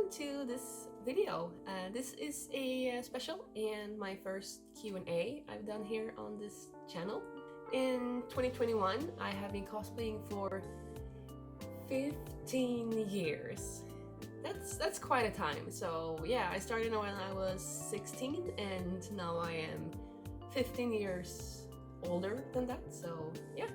welcome to this video. This is a special and my first Q&A I've done here on this channel. In 2021, I have been cosplaying for 15 years. That's quite a time. So yeah, I started when I was 16 and now I am 15 years older than that, so yeah.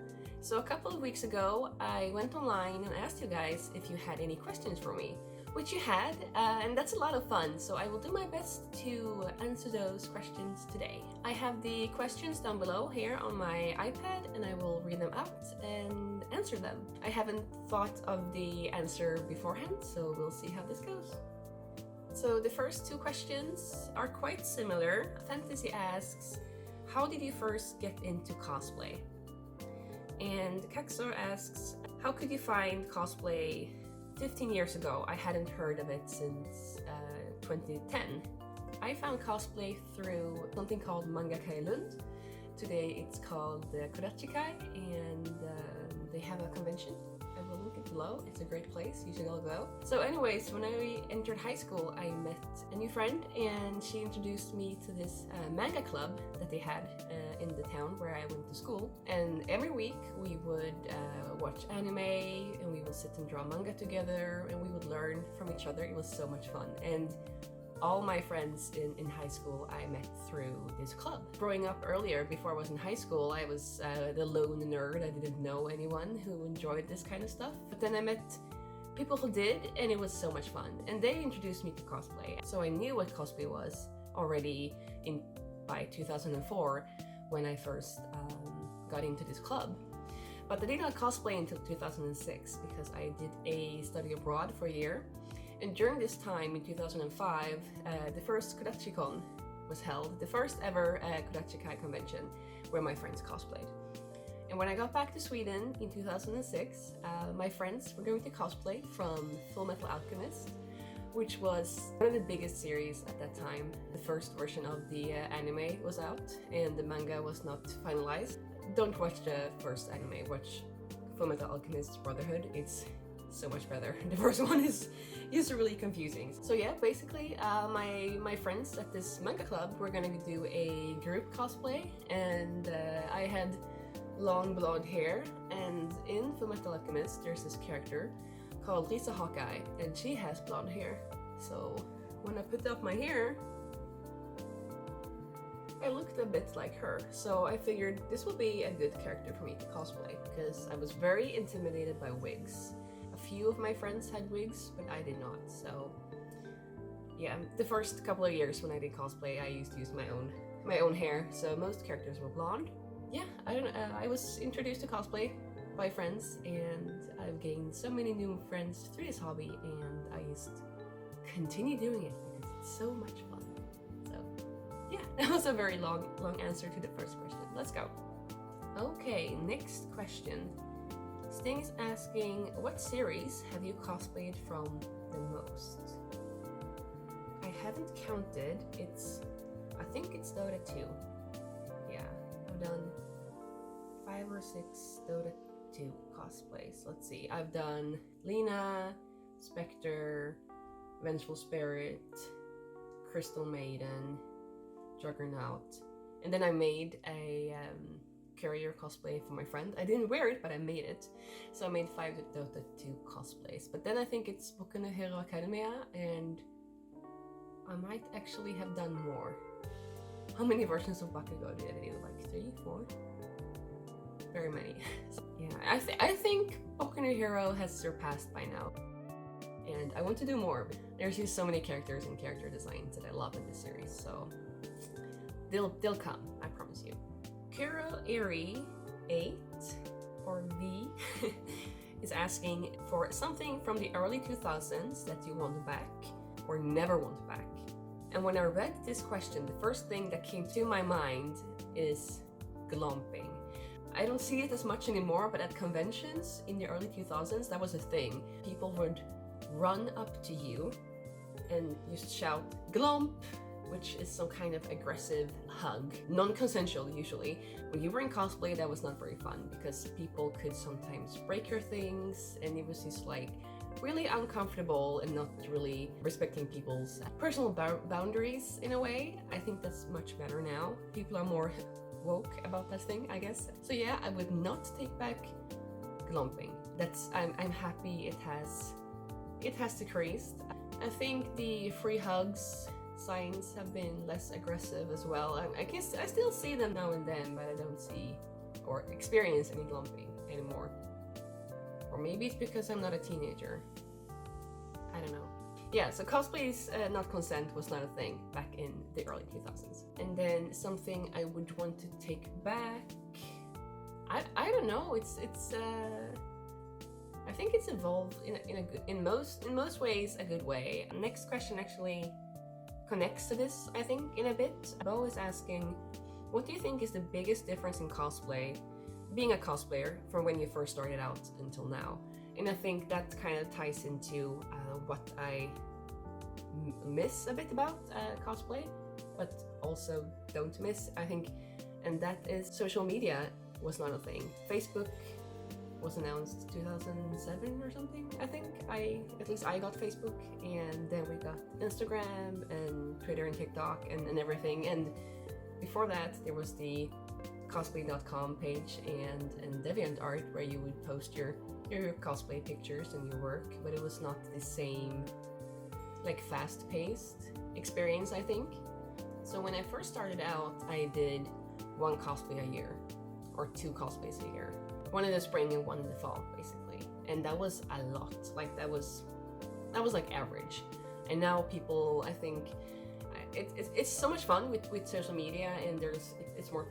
So a couple of weeks ago, I went online and asked you guys if you had any questions for me, which you had, and that's a lot of fun, so I will do my best to answer those questions today. I have the questions down below here on my iPad, and I will read them out and answer them. I haven't thought of the answer beforehand, so we'll see how this goes. So the first two questions are quite similar. Fantasy asks, how did you first get into cosplay? And Kaxor asks, how could you find cosplay 15 years ago? I hadn't heard of it since 2010. I found cosplay through something called Mangaka Lund. Today it's called Kodachikai, and they have a convention. I will link it below. It's a great place. You should all go. So anyways, when I entered high school, I met a new friend and she introduced me to this manga club that they had in the town where I went to school. And every week we would watch anime and we would sit and draw manga together and we would learn from each other. It was so much fun. And all my friends in high school I met through this club. Growing up earlier, before I was in high school, I was the lone nerd. I didn't know anyone who enjoyed this kind of stuff. But then I met people who did, and it was so much fun. And they introduced me to cosplay. So I knew what cosplay was already by 2004 when I first got into this club. But I did not cosplay until 2006 because I did a study abroad for a year. And during this time, in 2005, the first Kodachikon was held, the first ever Kodachikai convention, where my friends cosplayed. And when I got back to Sweden in 2006, my friends were going to cosplay from Fullmetal Alchemist, which was one of the biggest series at that time. The first version of the anime was out, and the manga was not finalized. Don't watch the first anime, watch Fullmetal Alchemist Brotherhood. It's so much better. The first one is really confusing. So yeah, basically my friends at this manga club were gonna do a group cosplay, and I had long blonde hair, and in Fullmetal Alchemist there's this character called Lisa Hawkeye, and she has blonde hair. So when I put up my hair, I looked a bit like her, so I figured this would be a good character for me to cosplay because I was very intimidated by wigs. A few of my friends had wigs, but I did not. So yeah, the first couple of years when I did cosplay, I used to use my own hair, so most characters were blonde. Yeah, I was introduced to cosplay by friends, and I've gained so many new friends through this hobby, and I just continue doing it because it's so much fun. So yeah, that was a very long answer to the first question. Let's go. Okay, next question. Sting is asking, what series have you cosplayed from the most? I haven't counted. I think it's Dota 2. Yeah, I've done 5 or 6 Dota 2 cosplays. Let's see, I've done Lena, Spectre, Vengeful Spirit, Crystal Maiden, Juggernaut, and then I made a Carrier cosplay for my friend. I didn't wear it, but I made it. So I made 5 Dota 2 cosplays. But then I think it's Boku no Hero Academia, and I might actually have done more. How many versions of Bakugo did I do? Like 3, 4? Very many. So, yeah, I think Boku no Hero has surpassed by now. And I want to do more. There's just so many characters and character designs that I love in this series, so they'll come, I promise you. Kuro Eri 8 or V is asking for something from the early 2000s that you want back or never want back. And when I read this question, the first thing that came to my mind is glomping. I don't see it as much anymore, but at conventions in the early 2000s, that was a thing. People would run up to you and just shout glomp, which is some kind of aggressive hug, non-consensual usually. When you were in cosplay, that was not very fun because people could sometimes break your things, and it was just like really uncomfortable and not really respecting people's personal boundaries in a way. I think that's much better now. People are more woke about that thing, I guess. So yeah, I would not take back glomping. I'm happy it has decreased. I think the free hugs signs have been less aggressive as well. I guess I still see them now and then, but I don't see or experience any glomping anymore. Or maybe it's because I'm not a teenager. I don't know. Yeah, so cosplays not consent was not a thing back in the early 2000s. And then something I would want to take back. I don't know. I think it's evolved in most ways a good way. Next question actually connects to this, I think, in a bit. Bo is asking, what do you think is the biggest difference in cosplay, being a cosplayer, from when you first started out until now? And I think that kind of ties into what I miss a bit about cosplay, but also don't miss, I think, and that is social media was not a thing. Facebook was announced 2007 or something, I think. At least I got Facebook, and then we got Instagram and Twitter and TikTok and everything. And before that, there was the cosplay.com page and DeviantArt, where you would post your cosplay pictures and your work, but it was not the same like fast-paced experience, I think. So when I first started out, I did one cosplay a year or two cosplays a year. One in the spring and one in the fall, basically. And that was a lot. Like that was like average. And now people, I think, it's so much fun with social media, and it's more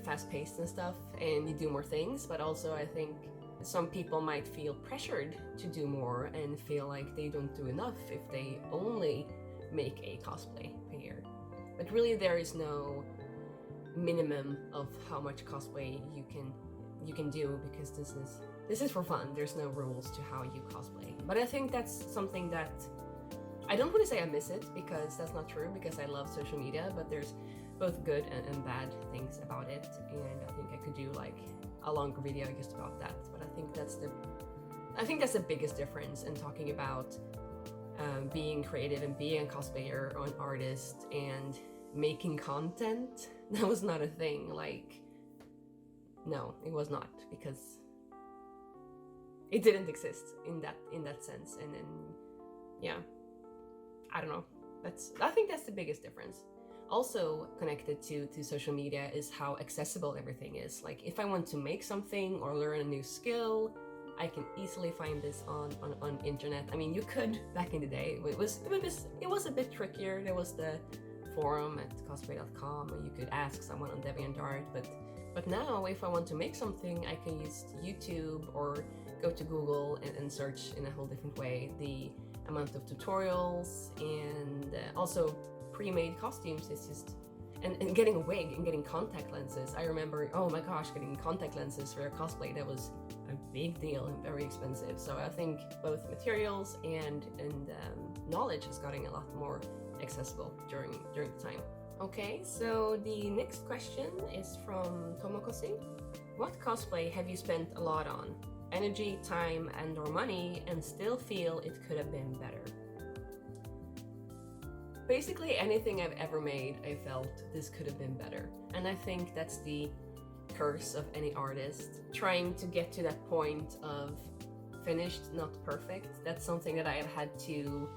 fast-paced and stuff, and you do more things. But also, I think some people might feel pressured to do more and feel like they don't do enough if they only make a cosplay per year. But really, there is no minimum of how much cosplay you can do, because this is for fun. There's no rules to how you cosplay. But I think that's something that I don't want to say I miss it, because that's not true, because I love social media, but there's both good and bad things about it, and I think I could do like a longer video just about that. But I think that's the biggest difference in talking about being creative and being a cosplayer or an artist and making content. That was not a thing. Like, no, it was not, because it didn't exist in that sense. And then, yeah, I don't know. I think that's the biggest difference. Also connected to social media is how accessible everything is. Like, if I want to make something or learn a new skill, I can easily find this on internet. I mean, you could back in the day. It was a bit trickier. There was the forum at cosplay.com, where you could ask someone on DeviantArt, but now if I want to make something, I can use YouTube or go to Google and search in a whole different way. The amount of tutorials and also pre-made costumes is just, and getting a wig and getting contact lenses. I remember, oh my gosh, getting contact lenses for a cosplay, that was a big deal and very expensive. So I think both materials and knowledge is getting a lot more accessible during the time. Okay, so the next question is from Tomokosi. What cosplay have you spent a lot on? Energy, time, and or money, and still feel it could have been better? Basically anything I've ever made, I felt this could have been better. And I think that's the curse of any artist, trying to get to that point of finished, not perfect. That's something that I have had to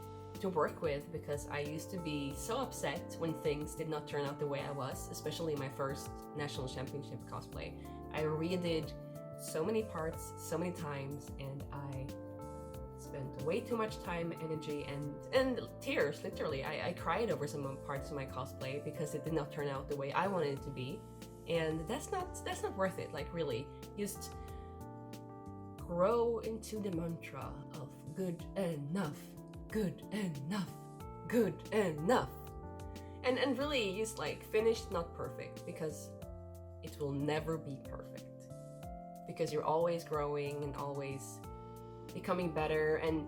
work with, because I used to be so upset when things did not turn out the way I was, especially my first national championship cosplay. I redid so many parts so many times, and I spent way too much time, energy, and tears, literally. I cried over some parts of my cosplay because it did not turn out the way I wanted it to be, and that's not worth it. Like, really, just grow into the mantra of good enough, good enough, good enough, and really just like finished, not perfect, because it will never be perfect, because you're always growing and always becoming better, and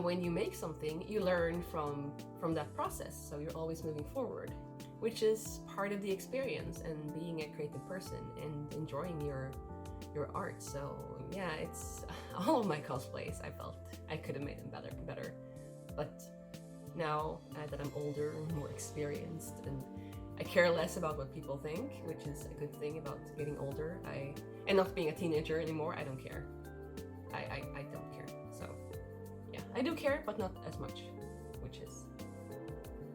when you make something, you learn from that process, so you're always moving forward, which is part of the experience and being a creative person and enjoying your art. So yeah, it's all of my cosplays. I felt I could have made them better, but now that I'm older, more experienced, and I care less about what people think, which is a good thing about getting older. And not being a teenager anymore. I don't care. I don't care. So yeah, I do care, but not as much, which is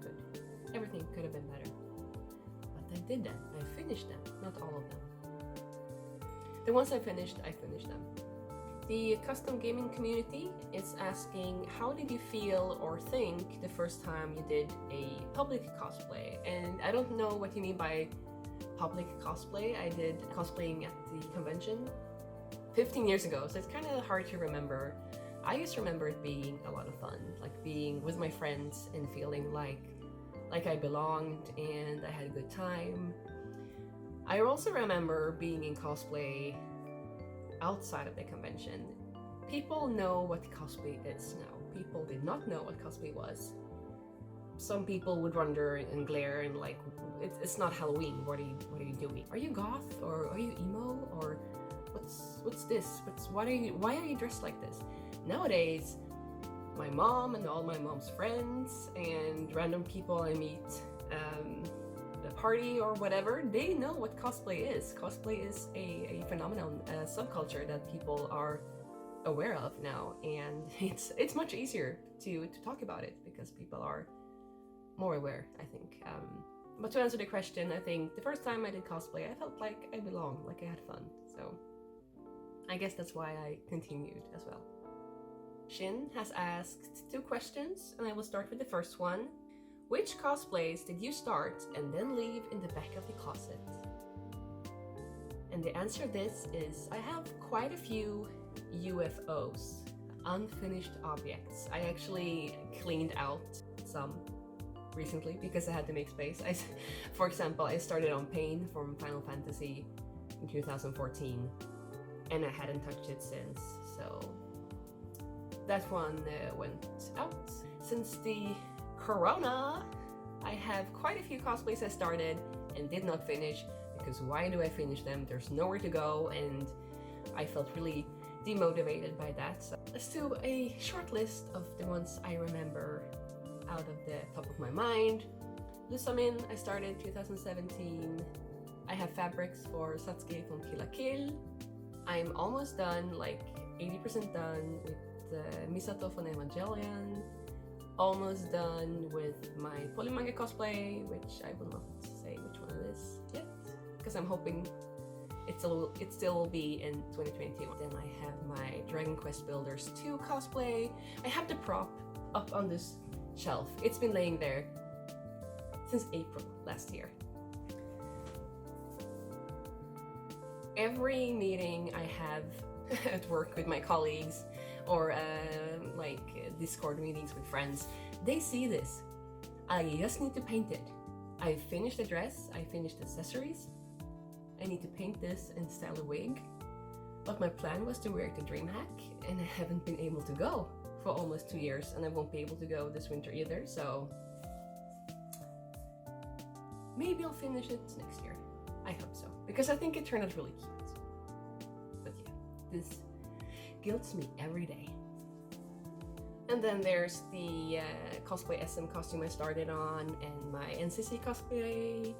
good. Everything could have been better, but I did them. I finished them. Not all of them. The ones I finished them. The custom gaming community is asking, how did you feel or think the first time you did a public cosplay? And I don't know what you mean by public cosplay. I did cosplaying at the convention 15 years ago, so it's kind of hard to remember. I just remember it being a lot of fun, like being with my friends and feeling like I belonged and I had a good time. I also remember being in cosplay outside of the convention. People know what cosplay is now. People did not know what cosplay was. Some people would wonder and glare and like, it's not Halloween. What are you doing? Are you goth or are you emo or what's this? Why are you dressed like this? Nowadays, my mom and all my mom's friends and random people I meet, the party or whatever, they know what cosplay is. Cosplay is a phenomenon, a subculture that people are aware of now, and it's much easier to talk about it because people are more aware, I think. But to answer the question, I think the first time I did cosplay, I felt like I belonged, like I had fun. So I guess that's why I continued as well. Shin has asked 2 questions, and I will start with the first one. Which cosplays did you start and then leave in the back of the closet? And the answer to this is I have quite a few UFOs, unfinished objects. I actually cleaned out some recently because I had to make space. For example, I started on Pain from Final Fantasy in 2014 and I hadn't touched it since, so that one went out. Since the Corona, I have quite a few cosplays I started and did not finish because why do I finish them? There's nowhere to go and I felt really demotivated by that. So let's do a short list of the ones I remember out of the top of my mind. Lusamin, I started 2017. I have fabrics for Satsuki from Kill la Kill. I'm almost done, like 80% done with Misato from Evangelion. Almost done with my Polymanga cosplay, which I will not say which one it is yet, because I'm hoping it still will be in 2022. Then I have my Dragon Quest Builders 2 cosplay. I have the prop up on this shelf. It's been laying there since April last year. Every meeting I have at work with my colleagues or Discord meetings with friends, they see this. I just need to paint it. I finished the dress, I finished accessories. I need to paint this and style a wig. But my plan was to wear it to DreamHack, and I haven't been able to go for almost 2 years, and I won't be able to go this winter either, so maybe I'll finish it next year. I hope so, because I think it turned out really cute. But yeah, this guilts me every day. And then there's the Cosplay SM costume I started on, and my NCC cosplay,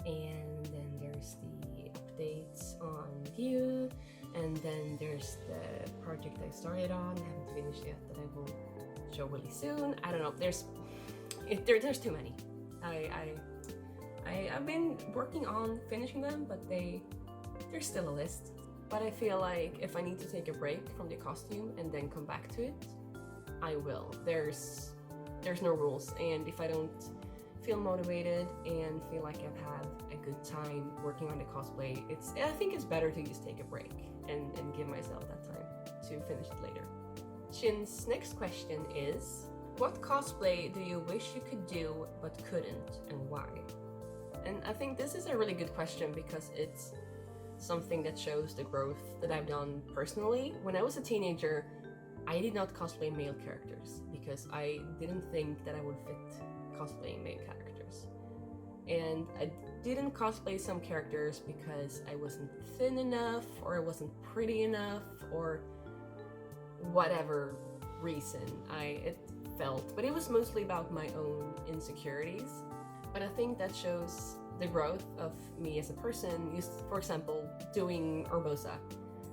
and then there's the updates on View, and then there's the project I started on, haven't finished yet, that I will show really soon. I don't know, there's too many. I've been working on finishing them, but there's still a list. But I feel like if I need to take a break from the costume and then come back to it, I will. There's no rules, and if I don't feel motivated and feel like I've had a good time working on the cosplay, I think it's better to just take a break and give myself that time to finish it later. Shin's next question is, what cosplay do you wish you could do but couldn't, and why? And I think this is a really good question because it's something that shows the growth that I've done personally. When I was a teenager, I did not cosplay male characters because I didn't think that I would fit cosplaying male characters. And didn't cosplay some characters because I wasn't thin enough, or I wasn't pretty enough, or whatever reason it felt, but it was mostly about my own insecurities. But I think that shows the growth of me as a person. For example, doing Urbosa,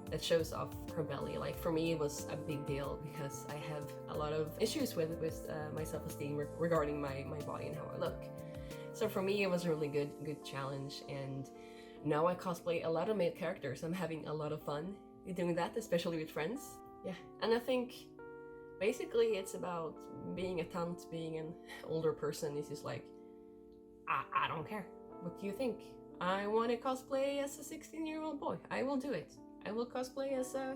that shows off her belly. Like, for me, it was a big deal because I have a lot of issues with my self-esteem regarding my body and how I look. So for me, it was a really good challenge, and now I cosplay a lot of male characters. I'm having a lot of fun doing that, especially with friends. Yeah, and I think basically it's about being a tant, being an older person. It's just like, I don't care. What do you think? I want to cosplay as a 16-year-old boy. I will do it. I will cosplay as a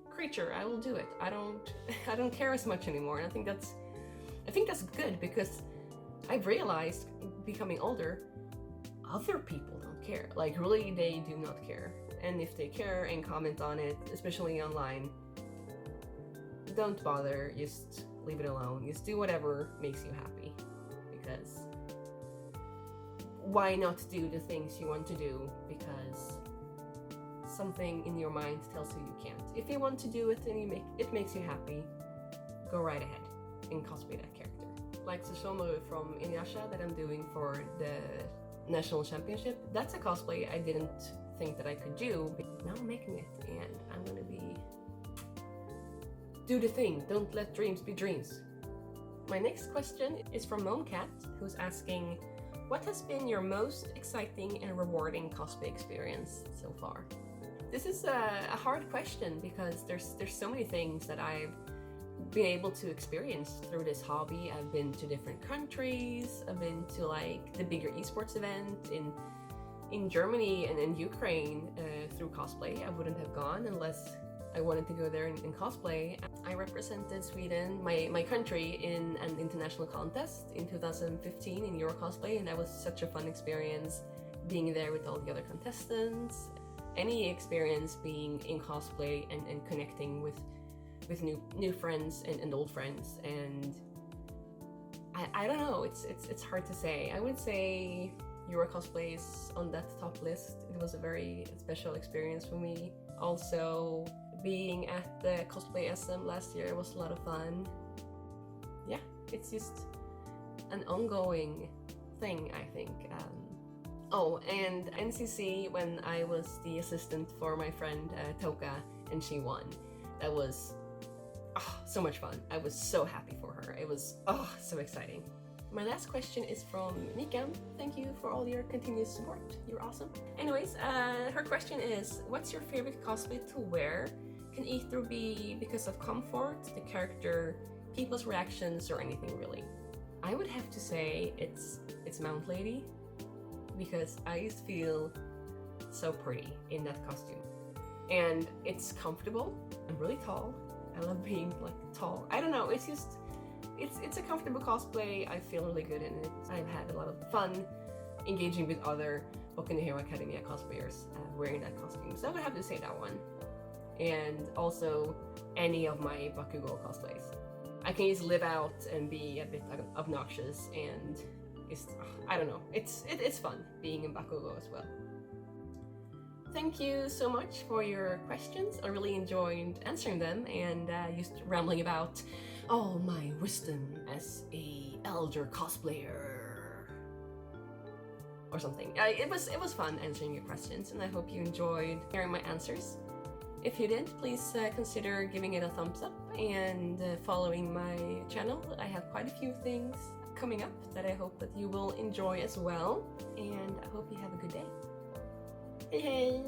creature. I will do it. I don't care as much anymore. And I think that's good, because I've realized, becoming older, other people don't care. Like, really, they do not care. And if they care and comment on it, especially online, don't bother. Just leave it alone. Just do whatever makes you happy. Because why not do the things you want to do because something in your mind tells you you can't? If you want to do it and it makes you happy, go right ahead and cosplay that character. Like Susomu from Inuyasha that I'm doing for the national championship, that's a cosplay I didn't think that I could do, but now I'm making it, and I'm gonna do the thing. Don't let dreams be dreams. My next question is from Moancat, who's asking, what has been your most exciting and rewarding cosplay experience so far? This is a hard question because there's so many things that I've been able to experience through this hobby. I've been to different countries. I've been to like the bigger esports event in Germany and in Ukraine through cosplay. I wouldn't have gone unless I wanted to go there and cosplay. I represented Sweden, my country, in an international contest in 2015 in Euro Cosplay, and that was such a fun experience being there with all the other contestants. Any experience being in cosplay and connecting with new friends and old friends, and I don't know, it's hard to say. I would say Euro Cosplay is on that top list. It was a very special experience for me. Also, being at the Cosplay SM last year was a lot of fun. Yeah, it's just an ongoing thing, I think. Oh, and NCC, when I was the assistant for my friend Toka, and she won. That was so much fun. I was so happy for her. It was so exciting. My last question is from Mikam. Thank you for all your continuous support. You're awesome. Anyways, her question is, what's your favorite cosplay to wear? Can either be because of comfort, the character, people's reactions, or anything really. I would have to say it's Mount Lady, because I just feel so pretty in that costume. And it's comfortable. I'm really tall. I love being like tall. I don't know, it's a comfortable cosplay. I feel really good in it. I've had a lot of fun engaging with other Boku no Hero Academia cosplayers wearing that costume. So I would have to say that one. And also any of my Bakugo cosplays. I can just live out and be a bit obnoxious, and I don't know. It's fun being in Bakugo as well. Thank you so much for your questions. I really enjoyed answering them and just rambling about all my wisdom as a elder cosplayer or something. It was fun answering your questions, and I hope you enjoyed hearing my answers. If you did, please consider giving it a thumbs up and following my channel. I have quite a few things coming up that I hope that you will enjoy as well, and I hope you have a good day. Hey!